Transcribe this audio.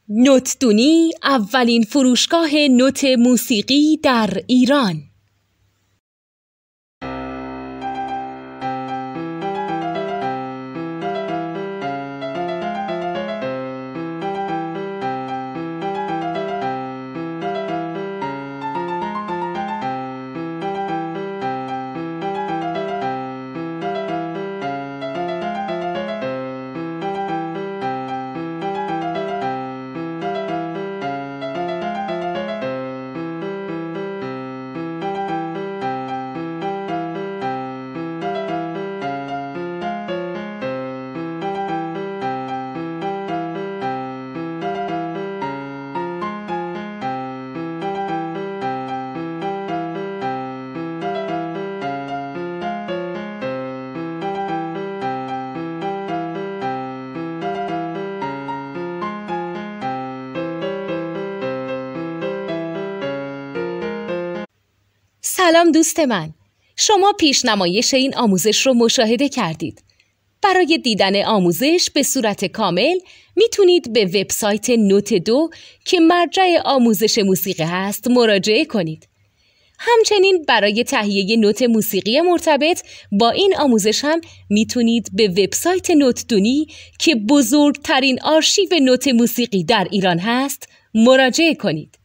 نوتدونی اولین فروشگاه نوت موسیقی در ایران. سلام دوست من، شما پیشنمایش این آموزش رو مشاهده کردید. برای دیدن آموزش به صورت کامل میتونید به وبسایت نوت 2 که مرجع آموزش موسیقی هست مراجعه کنید. همچنین برای تهیه نوت موسیقی مرتبط با این آموزش هم میتونید به وبسایت نوتدونی که بزرگترین آرشیو نوت موسیقی در ایران هست مراجعه کنید.